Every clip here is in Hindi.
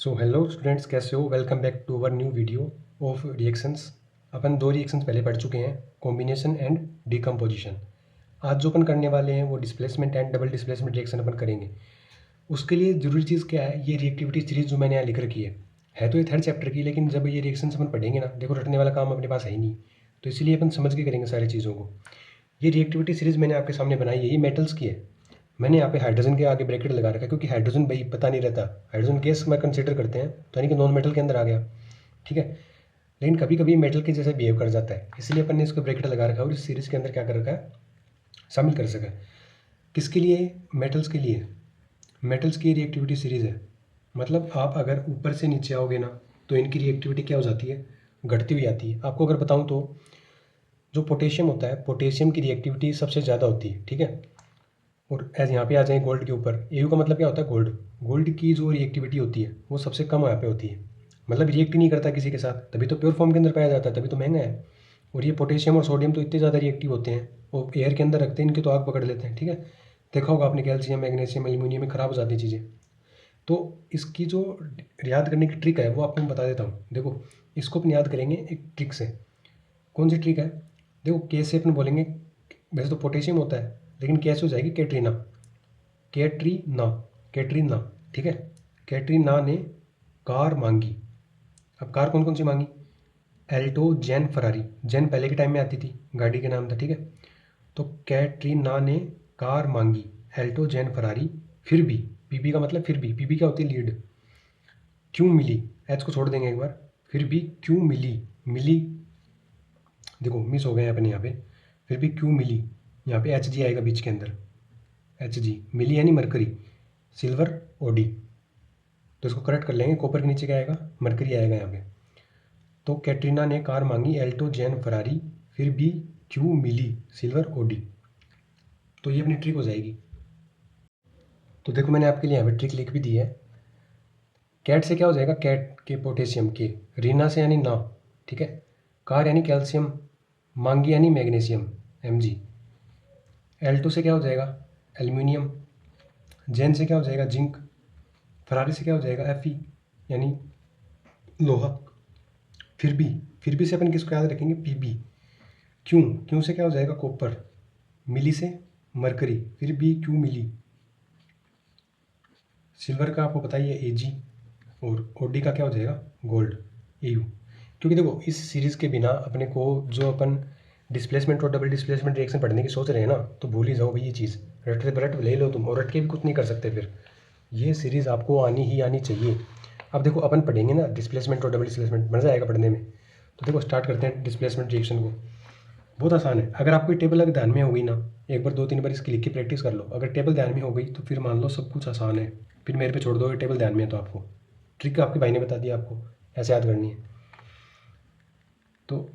सो हेलो स्टूडेंट्स, कैसे हो? Welcome back to our new video of reactions. अपन दो रिएक्शंस पहले पढ़ चुके हैं, कॉम्बिनेशन एंड डिकम्पोजिशन। आज जो अपन करने वाले हैं वो displacement and double displacement reaction अपन करेंगे। उसके लिए ज़रूरी चीज़ क्या है, ये रिएक्टिविटी सीरीज जो मैंने यहाँ लिख रखी है तो ये थर्ड चैप्टर की, लेकिन जब ये रिएक्शंस अपन पढ़ेंगे ना, देखो रटने वाला काम अपने पास है ही नहीं, तो इसलिए अपन समझ के करेंगे सारी चीज़ों को। ये रिएक्टिविटी सीरीज मैंने आपके सामने बनाई है, ये मेटल्स की है। मैंने यहाँ पे हाइड्रोजन के आगे ब्रैकेट लगा रखा है क्योंकि हाइड्रोजन भाई पता नहीं रहता, हाइड्रोजन गैस में कंसिडर करते हैं तो यानी कि नॉन मेटल के अंदर आ गया, ठीक है। लेकिन कभी कभी मेटल के जैसे बिहेव कर जाता है, इसलिए अपन ने इसको ब्रैकेट लगा रखा है और इस सीरीज के अंदर क्या कर रखा है, शामिल कर सका। किसके लिए? मेटल्स के लिए। मेटल्स की रिएक्टिविटी सीरीज है। मतलब आप अगर ऊपर से नीचे आओगे ना तो इनकी रिएक्टिविटी क्या हो जाती है, घटती हुई आती है। आपको अगर बताऊँ तो जो पोटेशियम होता है, पोटेशियम की रिएक्टिविटी सबसे ज़्यादा होती है, ठीक है। और एज यहाँ पे आ जाए गोल्ड के ऊपर, एयू का मतलब क्या होता है, गोल्ड। गोल्ड की जो रिएक्टिविटी होती है वो सबसे कम यहाँ पे होती है, मतलब रिएक्ट ही नहीं करता किसी के साथ, तभी तो प्योर फॉर्म के अंदर पाया जाता है, तभी तो महंगा है। और ये पोटेशियम और सोडियम तो इतने ज़्यादा रिएक्टिव होते हैं, और एयर के अंदर रखते हैं इनके तो आग पकड़ लेते हैं, ठीक है। देखा होगा आपने, कैल्शियम, मैग्नीशियम, एल्यूमिनियम में ख़राब हो जाती है चीज़ें। तो इसकी जो याद करने की ट्रिक है वो आपको मैं बता देता हूँ। देखो, इसको अपन याद करेंगे एक ट्रिक से। कौन सी ट्रिक है? देखो, के से अपन बोलेंगे, वैसे तो पोटेशियम होता है लेकिन कैसे हो जाएगी, कैट्रीना। कैट्रीना, कैट्रीना, ठीक है। कैट्रीना ने कार मांगी। अब कार कौन कौन सी मांगी? Alto, Jain, Ferrari. जैन पहले के टाइम में आती थी, गाड़ी के नाम था, ठीक है। तो कैट्रीना ने कार मांगी, एल्टो, जैन, फरारी, फिर भी, पीबी का मतलब फिर भी, पीबी क्या होती है, लीड। क्यों मिली, एच को छोड़ देंगे एक बार, फिर भी क्यों मिली, मिली, देखो मिस हो गए अपने यहाँ पे, फिर भी क्यों मिली, यहाँ पे एच जी आएगा बीच के अंदर, एच जी, मिली यानी मरकरी, सिल्वर, ओडी। तो इसको करेक्ट कर लेंगे, कॉपर के नीचे क्या आएगा, मरकरी आएगा यहाँ पे। तो कैटरीना ने कार मांगी, एल्टो, जैन, फरारी, फिर भी क्यों मिली, सिल्वर, ओडी। तो ये अपनी ट्रिक हो जाएगी। तो देखो मैंने आपके लिए यहाँ पे ट्रिक लिख भी दी है। कैट से क्या हो जाएगा, कैट के पोटेशियम के, रीना से यानी ना, ठीक है। कार यानी कैल्शियम, मांगी यानी मैग्नीशियम, Mg। एल्टो से क्या हो जाएगा, एल्यूमिनियम। जैन से क्या हो जाएगा, जिंक। फरारी से क्या हो जाएगा, Fe यानी लोहा। फिर भी, फिर भी से अपन किसको याद रखेंगे, Pb। क्यों, क्यों से क्या हो जाएगा, कॉपर। मिली से मरकरी, फिर भी क्यों मिली। सिल्वर का आपको बताइए Ag, और ओडी का क्या हो जाएगा, गोल्ड, Au। क्योंकि देखो इस सीरीज़ के बिना अपने को जो अपन डिस्प्लेसमेंट और डबल डिस्प्लेसमेंट रिएक्शन पढ़ने की सोच रहे हैं ना, तो भूल ही जाओ भाई ये चीज़। रट ले लो तुम, और रट के भी कुछ नहीं कर सकते फिर। ये सीरीज़ आपको आनी ही आनी चाहिए। अब देखो अपन पढ़ेंगे ना डिस्प्लेसमेंट और डबल डिस्प्लेसमेंट, मज़ा आएगा पढ़ने में। तो देखो स्टार्ट करते हैं डिस्प्लेसमेंट रिएक्शन को। बहुत आसान है, अगर आपको टेबल अगर ध्यान में हो गई ना, एक बार 2-3 बार इसकी लिख के प्रैक्टिस कर लो। अगर टेबल ध्यान में हो गई तो फिर मान लो सब कुछ आसान है, फिर मेरे पे छोड़ दो। अगर टेबल ध्यान में है तो आपको ट्रिक आपके भाई ने बता दिया, आपको ऐसे याद करनी है। तो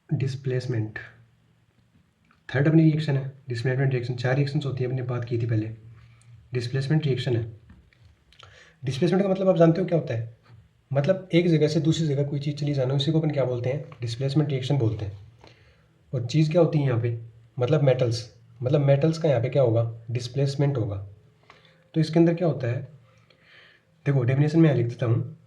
डिस्प्लेसमेंट थर्ड अपनी रिएक्शन है। डिस्प्लेसमेंट रिएक्शन 4 रिएक्शंस होती है, अपने बात की थी पहले। डिस्प्लेसमेंट रिएक्शन है। डिस्प्लेसमेंट का मतलब आप जानते हो क्या होता है, मतलब एक जगह से दूसरी जगह कोई चीज़ चली जाना, उसी को अपन क्या बोलते हैं, डिस्प्लेसमेंट रिएक्शन बोलते हैं। और चीज़ क्या होती है यहाँ पे, मतलब मेटल्स, मतलब मेटल्स का यहाँ पे क्या होगा, डिस्प्लेसमेंट होगा। तो इसके अंदर क्या होता है, देखो डेफिनेशन में लिख देता हूँ।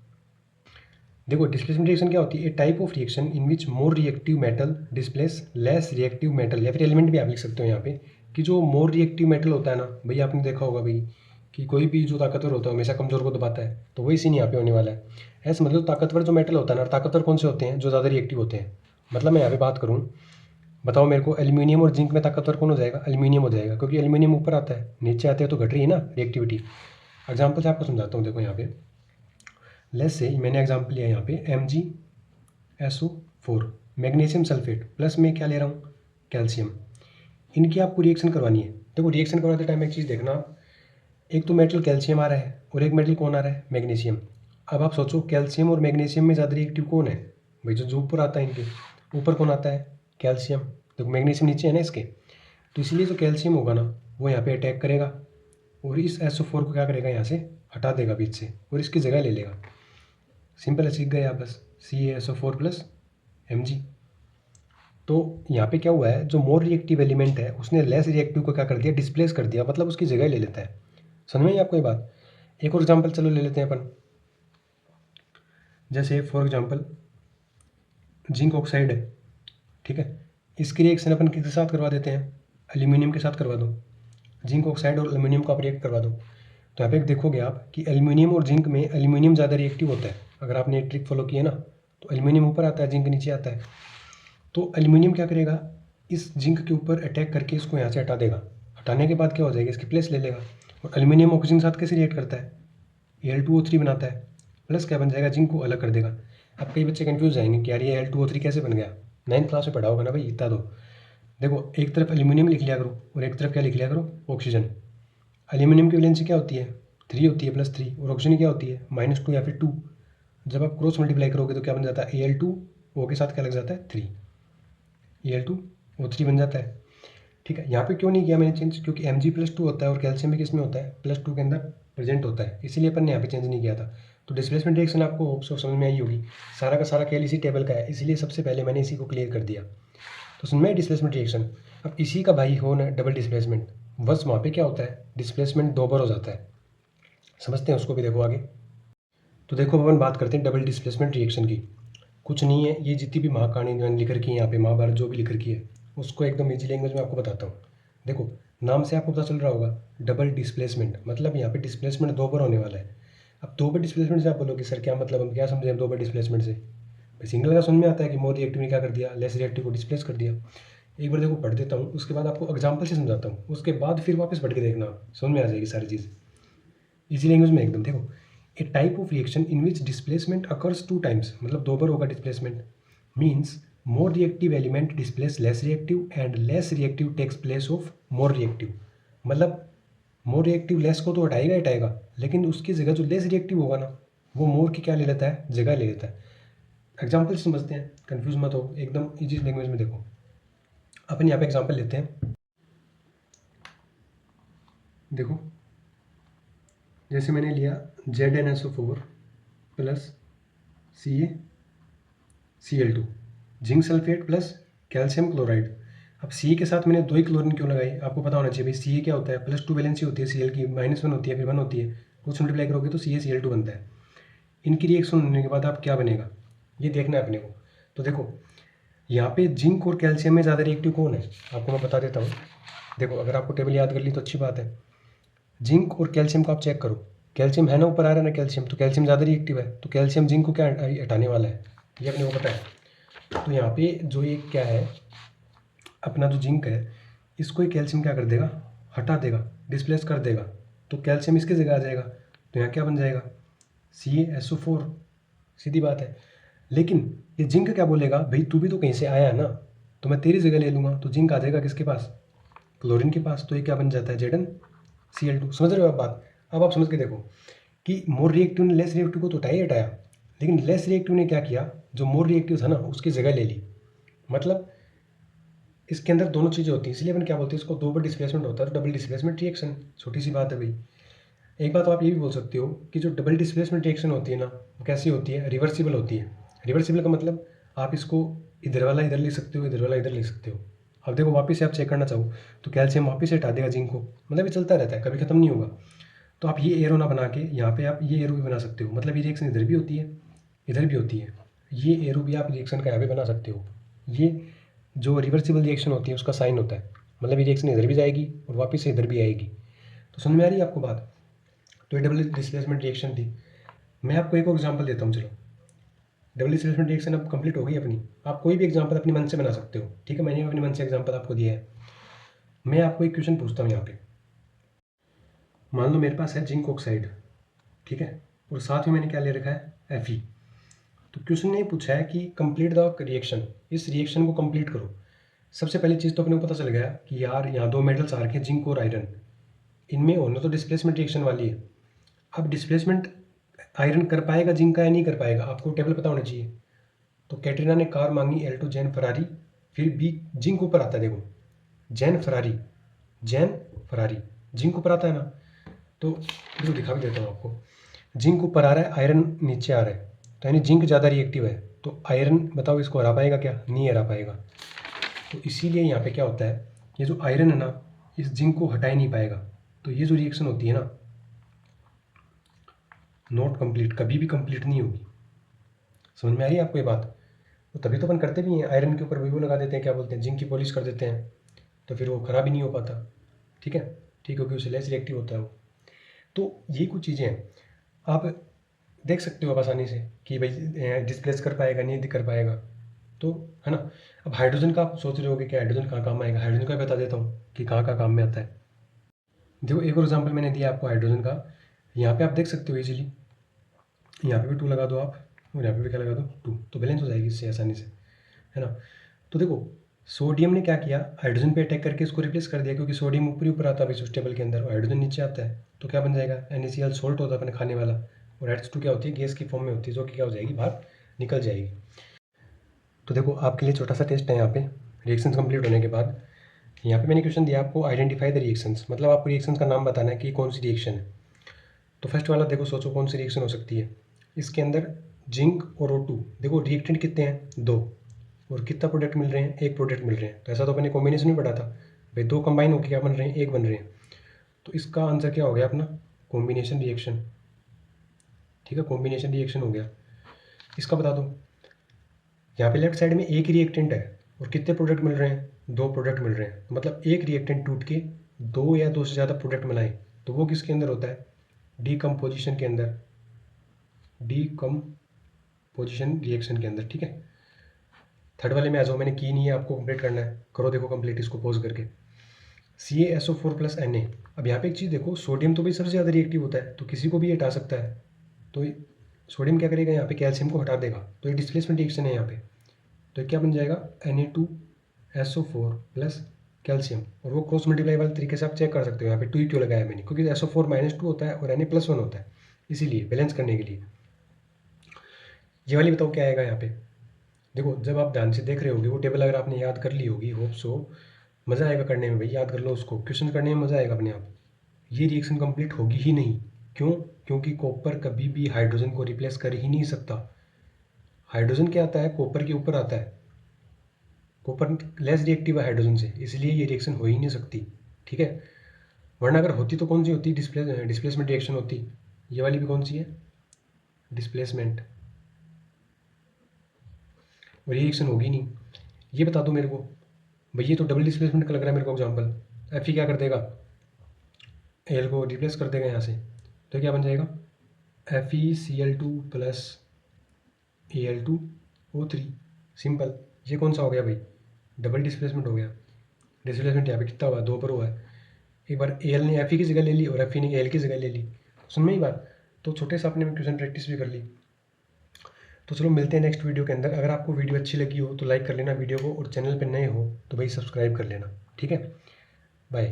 देखो डिस्प्लेसमेंट रिएक्शन क्या होती है, a type of reaction in which more reactive metal displaces less reactive metal, या फिर एलिमेंट भी आप लिख सकते हो यहाँ पे, कि जो मोर रिएक्टिव मेटल होता है ना भाई, आपने देखा होगा भाई कि कोई भी जो ताकतवर होता है हमेशा कमजोर को दबाता है, तो वही सीन यहाँ पे होने वाला है। ऐसे मतलब ताकतवर जो मेटल होता है ना, ताकतवर कौन से होते हैं, जो ज़्यादा रिएक्टिव होते हैं। मतलब मैं यहाँ पे बात करूँ, बताओ मेरे को, एल्यूमिनियम और जिंक में ताकतवर कौन हो जाएगा, एल्यूमिनियम हो जाएगा, क्योंकि एल्यूमिनियम ऊपर आता है, नीचे आते हैं तो घट रही है ना रिएक्टिविटी। एग्जाम्पल से आपको समझाता हूँ, देखो यहाँ पे लेस से मैंने एग्जाम्पल लिया यहाँ पे MgSO4, मैग्नीशियम सल्फेट, प्लस में क्या ले रहा हूँ, कैल्शियम। इनकी आपको रिएक्शन करवानी है। देखो रिएक्शन करवाते टाइम एक चीज़ देखना, एक तो मेटल कैल्शियम आ रहा है और एक मेटल कौन आ रहा है, मैग्नीशियम। अब आप सोचो कैल्शियम और मैग्नीशियम में ज़्यादा रिएक्टिव कौन है भाई, जो ऊपर आता है, इनके ऊपर कौन आता है, कैल्शियम। देखो मैग्नीशियम नीचे है ना इसके, तो इसलिए जो कैल्शियम होगा ना वो यहाँ पे अटैक करेगा और इस SO4 को क्या करेगा, यहाँ से हटा देगा बीच से और इसकी जगह ले लेगा। सिंपल है, सीख गए आप बस, CaSO4 प्लस Mg। तो यहाँ पे क्या हुआ है, जो मोर रिएक्टिव एलिमेंट है उसने लेस रिएक्टिव को क्या कर दिया, डिस्प्लेस कर दिया, मतलब उसकी जगह ले लेता है। समझ में आई आपको ये बात। एक और एग्जांपल चलो ले लेते हैं अपन। जैसे फॉर एग्जांपल जिंक ऑक्साइड है, ठीक है, इसकी रिएक्शन अपन किसके साथ करवा देते हैं, एल्यूमिनियम के साथ करवा दो। जिंक ऑक्साइड और एल्यूमिनियम को आप रिएक्ट करवा दो, तो यहाँ पे देखोगे आप कि एल्यूमिनियम और जिंक में एल्यूमिनियम ज़्यादा रिएक्टिव होता है। अगर आपने ट्रिक फॉलो की है ना, तो एल्यूमिनियम ऊपर आता है, जिंक नीचे आता है। तो एल्यूमिनियम क्या करेगा, इस जिंक के ऊपर अटैक करके इसको यहाँ से हटा देगा। हटाने के बाद क्या हो जाएगा, इसकी प्लेस ले लेगा। और एल्यूमिनियम ऑक्सीजन के साथ कैसे रिएक्ट करता है, Al2O3 बनाता है, प्लस क्या बन जाएगा, जिंक को अलग कर देगा। अब कई बच्चे कंफ्यूज जाएंगे कि यार ये Al2O3 कैसे बन गया, 9th क्लास में पढ़ा होगा ना भाई, इतना दो। देखो, एक तरफ एल्यूमिनियम लिख लिया करो और एक तरफ क्या लिख लिया करो, ऑक्सीजन। एल्यूमिनियम की वैलेंसी क्या होती है, 3 होती है, +3। और ऑक्सीजन क्या होती है, -2 या फिर 2। जब आप क्रॉस मल्टीप्लाई करोगे तो क्या बन जाता है, Al2O के साथ क्या लग जाता है, 3, Al2O3 बन जाता है। ठीक है, यहाँ पे क्यों नहीं किया मैंने चेंज, क्योंकि Mg+2 होता है और कैल्शियम भी किस में होता है, +2 के अंदर प्रेजेंट होता है, इसीलिए अपन ने यहाँ पे चेंज नहीं किया था। तो डिस्प्लेसमेंट रिएक्शन आपको होप सो समझ में आई होगी। सारा का सारा खेल इसी टेबल का है, इसलिए सबसे पहले मैंने इसी को क्लियर कर दिया। तो समझ में डिस्प्लेसमेंट रिएक्शन। अब इसी का भाई हो ना डबल डिस्प्लेसमेंट, बस वहाँ पे क्या होता है, डिस्प्लेसमेंट 2 बार हो जाता है। समझते हैं उसको भी, देखो आगे। तो देखो अपन बात करते हैं डबल डिस्प्लेसमेंट रिएक्शन की। कुछ नहीं है, ये जितनी भी महाकहानी मैंने लिख रखी है यहाँ पे, महाभारत जो भी लिख रखी है, उसको एकदम ईजी लैंग्वेज में आपको बताता हूँ। देखो, नाम से आपको पता चल रहा होगा डबल डिस्प्लेसमेंट, मतलब यहाँ पे डिस्प्लेसमेंट 2 बार होने वाला है। अब 2 बार डिस्प्लेसमेंट से आप बोलोगे सर क्या मतलब, हम क्या समझे 2 बार डिस्प्लेसमेंट से। सिंगल का समझ में आता है कि मोर रिएक्टिव ने क्या कर दिया, लेस रिएक्टिव को डिस्प्लेस कर दिया। एक बार देखो पढ़ देता हूँ, उसके बाद आपको एग्जाम्पल से समझाता हूँ, उसके बाद फिर वापस पढ़ के देखना, समझ में आ जाएगी सारी चीज़ इजी लैंग्वेज में एकदम। देखो, a type of reaction in which displacement occurs 2 times, मतलब 2 बार होगा displacement, means more reactive element displaces less reactive and less reactive takes place of more reactive. मतलब मोर रिएक्टिव लेस को तो हटाएगा, लेकिन उसकी जगह जो लेस रिएक्टिव होगा ना, वो मोर की क्या ले लेता है, जगह ले लेता है। एग्जाम्पल समझते हैं, कंफ्यूज मत हो, एकदम इजी लैंग्वेज में। देखो, अपन यहाँ पे एग्जाम्पल लेते हैं। देखो, जैसे मैंने लिया ZnSO4 plus CaCl2, zinc sulphate plus calcium chloride. अब Ca के साथ मैंने 2 ही क्लोरीन क्यों लगाई, आपको पता होना चाहिए भाई। Ca क्या होता है, +2 वैलेंसी होती है Cl की, -1 होती है, फिर 1 होती है, कुछ मल्टीप्लाई करोगे तो CaCl2 बनता है। इनकी रिएक्शन होने के बाद आप क्या बनेगा, ये देखना है अपने को। तो देखो, यहाँ पे जिंक और कैल्शियम में ज़्यादा रिएक्टिव कौन है, आपको मैं बता देता हूँ। देखो, अगर आपको टेबल याद कर ली तो अच्छी बात है। जिंक और कैल्शियम को आप चेक करो, कैल्शियम है ना, ऊपर आ रहा है ना कैल्शियम, तो कैल्शियम ज़्यादा रिएक्टिव है, तो कैल्शियम जिंक को क्या हटाने वाला है, ये अपने को पता है। तो यहाँ पे जो ये क्या है, अपना जो जिंक है, इसको ही कैल्शियम क्या कर देगा, हटा देगा, डिस्प्लेस कर देगा, तो कैल्शियम इसके जगह आ जाएगा। तो यहाँ क्या बन जाएगा, CaSO4, सीधी बात है। लेकिन ये जिंक क्या बोलेगा, भाई तू भी तो कहीं से आया है ना, तो मैं तेरी जगह ले लूँगा, तो जिंक आ जाएगा किसके पास, क्लोरीन के पास। तो ये क्या बन जाता है, ZnCl2। समझ रहे हो आप बात। अब आप समझ के देखो कि मोर रिएक्टिव ने लेस रिएक्टिव को तो हटाया, लेकिन लेस रिएक्टिव ने क्या किया, जो मोर रिएक्टिव था ना उसकी जगह ले ली। मतलब इसके अंदर दोनों चीज़ें होती हैं, इसलिए अपन क्या बोलते हैं, इसको 2 बार डिस्प्लेसमेंट होता है, तो डबल डिस्प्लेसमेंट रिएक्शन। छोटी सी बात है भाई। एक बात आप ये भी बोल सकते हो कि जो डबल डिस्प्लेसमेंट रिएक्शन होती है ना, वो कैसी होती है, रिवर्सिबल होती है। रिवर्सिबल का मतलब आप इसको इधर वाला इधर ले सकते हो, इधर वाला इधर ले सकते हो। अब देखो, वापस से आप चेक करना चाहो तो कैल्शियम वापस से हटा देगा जिंक को, मतलब ये चलता रहता है, कभी खत्म नहीं होगा। तो आप ये एरो ना बना के यहाँ पे आप ये एरो भी बना सकते हो, मतलब ये रिएक्शन इधर भी होती है, इधर भी होती है। ये एरो भी आप रिएक्शन का यहाँ पे बना सकते हो। ये जो रिवर्सिबल रिएक्शन होती है उसका साइन होता है, मतलब ये रिएक्शन इधर भी जाएगी और वापस से इधर भी आएगी। तो समझ में आ रही है आपको बात। तो ये डबल डिस्प्लेसमेंट रिएक्शन थी। मैं आपको एक और एग्जांपल देता हूँ, चलो। डबल डिस्प्लेसमेंट रिएक्शन अब कंप्लीट हो गई अपनी। आप कोई भी एग्जांपल अपने मन से बना सकते हो, ठीक है, मैंने अपने मन से एग्जांपल आपको दिया है। मैं आपको एक क्वेश्चन पूछता हूँ यहाँ पे। मान लो मेरे पास है जिंक ऑक्साइड, ठीक है, और साथ में मैंने क्या ले रखा है, Fe। तो क्वेश्चन ने पूछा है कि कंप्लीट द रिएक्शन, इस रिएक्शन को कंप्लीट करो। सबसे पहली चीज़ तो अपने को पता चल गया कि यार यहाँ 2 मेटल्स आ रखे हैं, जिंक और आयरन, इनमें होना तो डिस्प्लेसमेंट रिएक्शन वाली है। अब डिस्प्लेसमेंट आयरन कर पाएगा जिंक का या नहीं कर पाएगा, आपको टेबल पता होना चाहिए। तो कैटरीना ने कार मांगी, L2 जैन फरारी, फिर बी जिंक ऊपर आता है। देखो, जैन फरारी जिंक ऊपर आता है ना, तो देखो दिखा भी देता हूँ आपको। जिंक ऊपर आ रहा है, आयरन नीचे आ रहा है, तो यानी जिंक ज़्यादा रिएक्टिव है, तो आयरन बताओ इसको हरा पाएगा क्या, नहीं हरा पाएगा। तो इसीलिए यहाँ पे क्या होता है, ये जो आयरन है ना, इस जिंक को हटा ही नहीं पाएगा। तो ये जो रिएक्शन होती है ना, नॉट कंप्लीट, कभी भी कंप्लीट नहीं होगी। समझ में आ रही है आपको ये बात? तो तभी तो अपन करते भी हैं, आयरन के ऊपर वो लगा देते हैं, क्या बोलते हैं, जिंक की पॉलिश कर देते हैं, तो फिर वो ख़राब ही नहीं हो पाता। ठीक है, ठीक, क्योंकि उससे लेस रिएक्टिव होता है वो। तो ये कुछ चीज़ें हैं, आप देख सकते हो आप आसानी से कि भाई डिस्प्लेस कर पाएगा नहीं कर पाएगा, तो है ना। अब हाइड्रोजन का आप सोच रहे होगे कि हाइड्रोजन कहाँ काम आएगा, हाइड्रोजन का बता देता हूँ कि कहाँ कहाँ काम में आता है। देखो एक और एग्जाम्पल मैंने दिया आपको हाइड्रोजन का, यहाँ पे आप देख सकते हो इजीली, यहाँ पे भी 2 लगा दो आप, और यहाँ पे भी क्या लगा दो 2, तो बैलेंस हो जाएगी इससे आसानी से, है ना। तो देखो सोडियम ने क्या किया, हाइड्रोजन पे अटैक करके इसको रिप्लेस कर दिया, क्योंकि सोडियम ऊपर ही ऊपर आता है इस टेबल के अंदर और हाइड्रोजन नीचे आता है, तो क्या बन जाएगा, NaCl सोल्ट होता है अपने खाने वाला, और H2 क्या होती है, गैस की फॉर्म में होती है, जो कि क्या हो जाएगी, बाहर निकल जाएगी। तो देखो आपके लिए छोटा सा टेस्ट है यहाँ पे, रिएक्शन कंप्लीट होने के बाद यहाँ पे मैंने क्वेश्चन दिया आपको, आइडेंटिफाई द रिएक्शंस, मतलब आपको रिएक्शंस का नाम बताना है कि कौन सी रिएक्शन है। तो फर्स्ट वाला देखो, सोचो कौन सी रिएक्शन हो सकती है। इसके अंदर जिंक और O2, देखो रिएक्टेंट कितने हैं, 2, और कितना प्रोडक्ट मिल रहे हैं, एक प्रोडक्ट मिल रहे हैं। तो ऐसा तो अपने कॉम्बिनेशन में पढ़ा था भाई, 2 कंबाइन होकर क्या बन रहे हैं, एक बन रहे हैं। तो इसका आंसर क्या हो गया अपना, कॉम्बिनेशन रिएक्शन। ठीक है, कॉम्बिनेशन रिएक्शन हो गया। इसका बता दो, यहाँ पे लेफ्ट साइड में एक रिएक्टेंट है और कितने प्रोडक्ट मिल रहे हैं, 2 प्रोडक्ट मिल रहे हैं। तो मतलब एक रिएक्टेंट टूट के 2 या 2 से ज़्यादा प्रोडक्ट मिलाएं, तो वो किसके अंदर होता है, डीकम्पोजिशन के अंदर, डीकम्पोजिशन रिएक्शन के अंदर। ठीक है, थर्ड वाले में आ जाओ, मैंने की नहीं है, आपको कंप्लीट करना है, करो देखो कंप्लीट इसको पॉज करके। CaSO4 + Na। अब यहाँ पे एक चीज़ देखो, सोडियम तो भाई सबसे ज़्यादा रिएक्टिव होता है, तो किसी को भी हटा सकता है, तो सोडियम क्या करेगा, यहाँ पे कैल्शियम को हटा देगा, तो ये डिस्प्लेसमेंट रिएक्शन है यहाँ पे। तो क्या बन जाएगा, Na2SO4 + कैल्शियम, और वो क्रॉस मल्टीप्लाई वाले तरीके से आप चेक कर सकते हो। यहाँ पे 2 क्यों लगाया मैंने, क्योंकि SO4 -2 होता है और Na+1 होता है, इसीलिए बैलेंस करने के लिए। ये वाली बताओ क्या आएगा यहाँ पे। देखो जब आप ध्यान से देख रहे होगे वो टेबल, अगर आपने याद कर ली होगी, होप सो, मज़ा आएगा करने में भाई, याद कर लो उसको, क्वेश्चन करने में मज़ा आएगा अपने आप। ये रिएक्शन कंप्लीट होगी ही नहीं, क्यों, क्योंकि कॉपर कभी भी हाइड्रोजन को रिप्लेस कर ही नहीं सकता। हाइड्रोजन क्या आता है, कॉपर के ऊपर आता है, कॉपर लेस रिएक्टिव है हाइड्रोजन से, इसलिए ये रिएक्शन हो ही नहीं सकती। ठीक है, वरना अगर होती तो कौन सी होती, डिस्प्लेसमेंट रिएक्शन होती। ये वाली भी कौन सी है, डिस्प्लेसमेंट, और रिएक्शन होगी नहीं। ये बता दो मेरे को भाई, ये तो डबल डिस्प्लेसमेंट का लग रहा है मेरे को एग्जाम्पल। Fe क्या कर देगा, Al को रिप्लेस कर देगा यहाँ से, तो क्या बन जाएगा, FeCl2 + Al2O3, सिंपल। ये कौन सा हो गया भाई, डबल डिस्प्लेसमेंट हो गया। डिस्प्लेसमेंट यहाँ पे कितना हुआ, 2 पर हुआ है। एक बार Al ने Fe की जगह ले ली और Fe ने Al की जगह ले ली, सुन में ही बात। तो छोटे से अपने में क्वेश्चन प्रैक्टिस भी कर ली। तो चलो मिलते हैं नेक्स्ट वीडियो के अंदर। अगर आपको वीडियो अच्छी लगी हो तो लाइक कर लेना वीडियो को, और चैनल पर नए हो तो भाई सब्सक्राइब कर लेना। ठीक है, बाय।